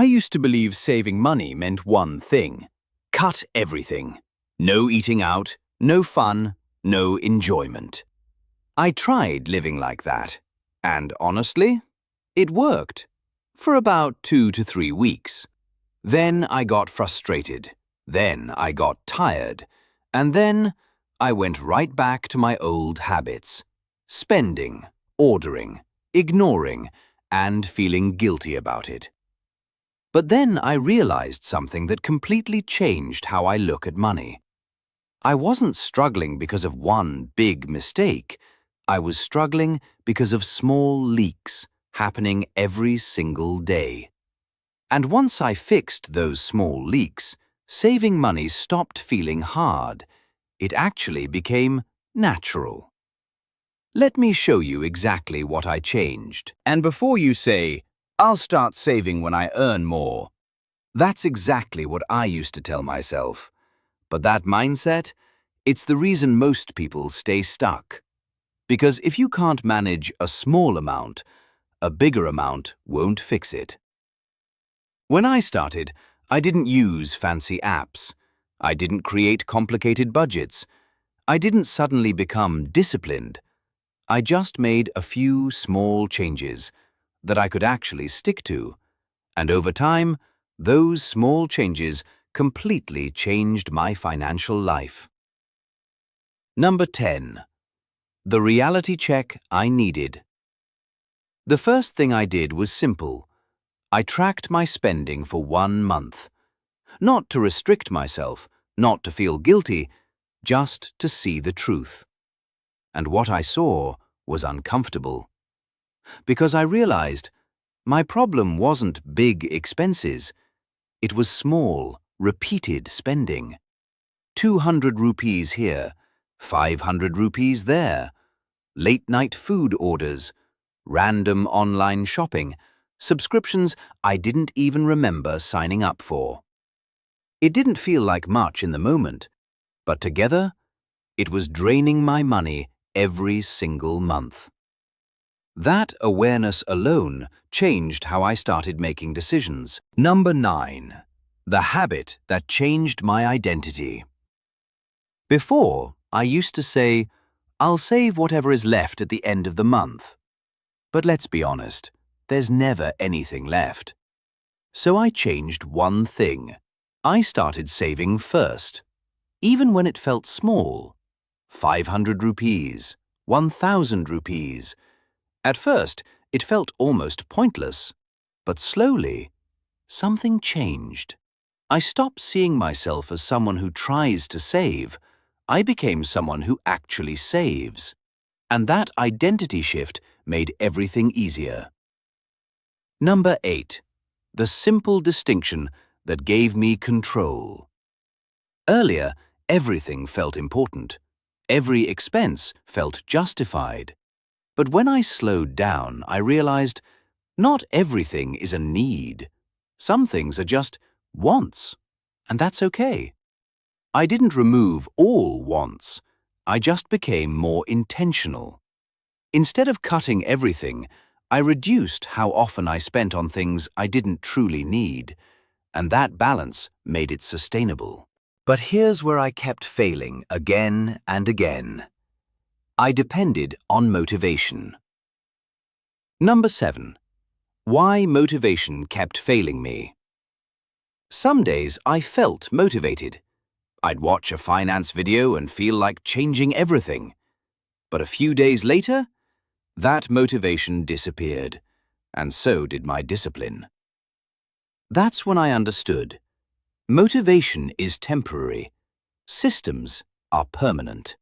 I used to believe saving money meant one thing: cut everything. No eating out, no fun, no enjoyment. I tried living like that, and honestly, it worked. For about 2 to 3 weeks. Then I got frustrated. Then I got tired. And then I went right back to my old habits. Spending, ordering, ignoring, and feeling guilty about it. But then I realized something that completely changed how I look at money. I wasn't struggling because of one big mistake. I was struggling because of small leaks happening every single day. And once I fixed those small leaks, saving money stopped feeling hard. It actually became natural. Let me show you exactly what I changed. And before you say, "I'll start saving when I earn more," that's exactly what I used to tell myself. But that mindset, it's the reason most people stay stuck. Because if you can't manage a small amount, a bigger amount won't fix it. When I started, I didn't use fancy apps. I didn't create complicated budgets. I didn't suddenly become disciplined. I just made a few small changes that I could actually stick to. And over time, those small changes completely changed my financial life. Number 10. The reality check I needed. The first thing I did was simple. I tracked my spending for 1 month. Not to restrict myself, not to feel guilty, just to see the truth. And what I saw was uncomfortable. Because I realized my problem wasn't big expenses. It was small, repeated spending. 200 rupees here, 500 rupees there. Late-night food orders, random online shopping, subscriptions I didn't even remember signing up for. It didn't feel like much in the moment, but together, it was draining my money every single month. That awareness alone changed how I started making decisions. Number 9. The habit that changed my identity. Before, I used to say, "I'll save whatever is left at the end of the month." But let's be honest, there's never anything left. So I changed one thing. I started saving first, even when it felt small. 500 rupees, 1,000 rupees. At first, it felt almost pointless, but slowly, something changed. I stopped seeing myself as someone who tries to save. I became someone who actually saves. And that identity shift made everything easier. Number 8. The simple distinction that gave me control. Earlier, everything felt important. Every expense felt justified. But when I slowed down, I realized not everything is a need. Some things are just wants, and that's okay. I didn't remove all wants. I just became more intentional. Instead of cutting everything, I reduced how often I spent on things I didn't truly need, and that balance made it sustainable. But here's where I kept failing again and again. I depended on motivation. Number 7. Why motivation kept failing me. Some days I felt motivated. I'd watch a finance video and feel like changing everything. But a few days later, that motivation disappeared, and so did my discipline. That's when I understood. Motivation is temporary. Systems are permanent.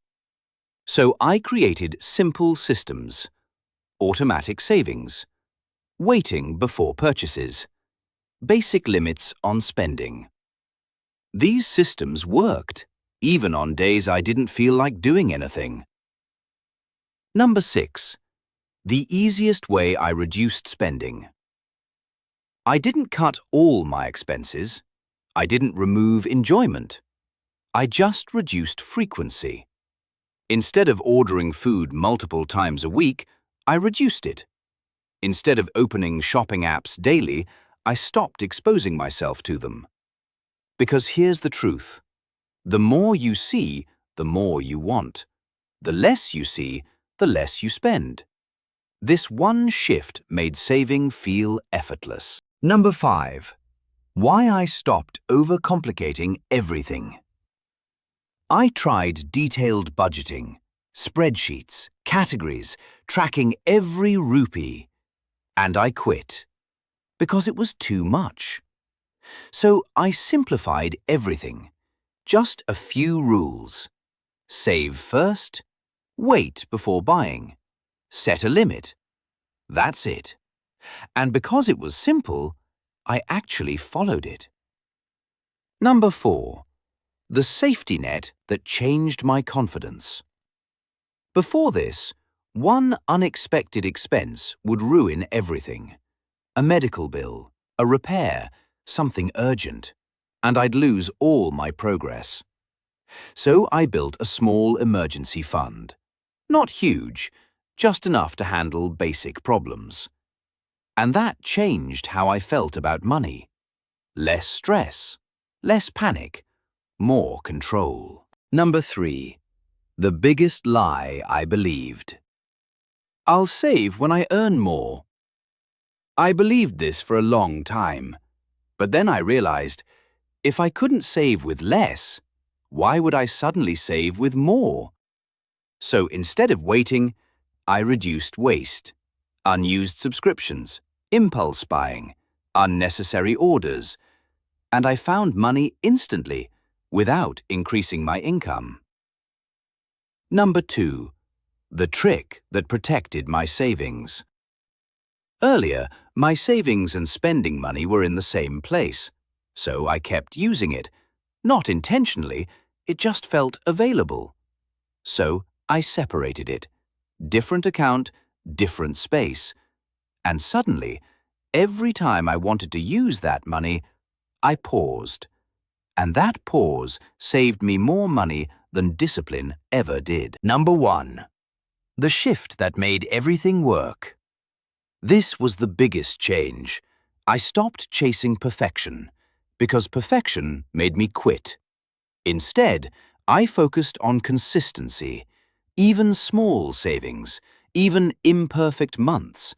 So I created simple systems. Automatic savings. Waiting before purchases. Basic limits on spending. These systems worked, even on days I didn't feel like doing anything. Number 6. The easiest way I reduced spending. I didn't cut all my expenses. I didn't remove enjoyment. I just reduced frequency. Instead of ordering food multiple times a week, I reduced it. Instead of opening shopping apps daily, I stopped exposing myself to them. Because here's the truth. The more you see, the more you want. The less you see, the less you spend. This one shift made saving feel effortless. Number 5. Why I stopped overcomplicating everything. I tried detailed budgeting, spreadsheets, categories, tracking every rupee, and I quit because it was too much. So I simplified everything. Just a few rules. Save first, wait before buying, set a limit. That's it. And because it was simple, I actually followed it. Number 4. The safety net that changed my confidence. Before this, one unexpected expense would ruin everything. A medical bill, a repair, something urgent, and I'd lose all my progress. So I built a small emergency fund. Not huge, just enough to handle basic problems. And that changed how I felt about money. Less stress, less panic, more control. Number 3. The biggest lie I believed. I'll save when I earn more. I believed this for a long time, but then I realized if I couldn't save with less, why would I suddenly save with more? So instead of waiting, I reduced waste, unused subscriptions, impulse buying, unnecessary orders, and I found money instantly without increasing my income. Number 2. The trick that protected my savings. Earlier, my savings and spending money were in the same place, so I kept using it. Not intentionally, it just felt available. So I separated it. Different account, different space. And suddenly, every time I wanted to use that money, I paused. And that pause saved me more money than discipline ever did. Number 1. The shift that made everything work. This was the biggest change. I stopped chasing perfection, because perfection made me quit. Instead, I focused on consistency, even small savings, even imperfect months.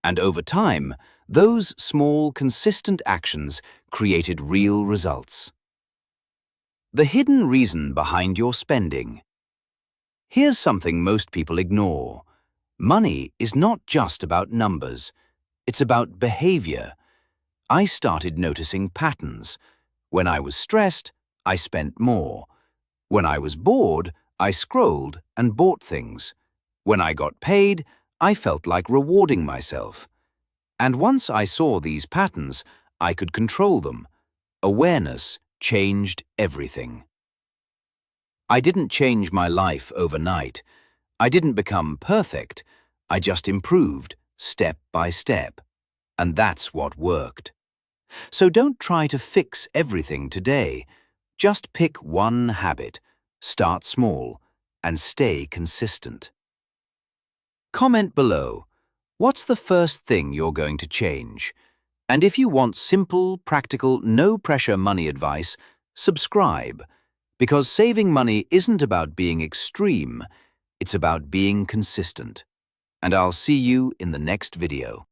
And over time, those small, consistent actions created real results. The hidden reason behind your spending. Here's something most people ignore. Money is not just about numbers. It's about behavior. I started noticing patterns. When I was stressed, I spent more. When I was bored, I scrolled and bought things. When I got paid, I felt like rewarding myself. And once I saw these patterns, I could control them. Awareness changed everything. I didn't change my life overnight. I didn't become perfect. I just improved, step by step. And that's what worked. So don't try to fix everything today. Just pick one habit, start small, and stay consistent. Comment below. What's the first thing you're going to change? And if you want simple, practical, no-pressure money advice, subscribe. Because saving money isn't about being extreme, it's about being consistent. And I'll see you in the next video.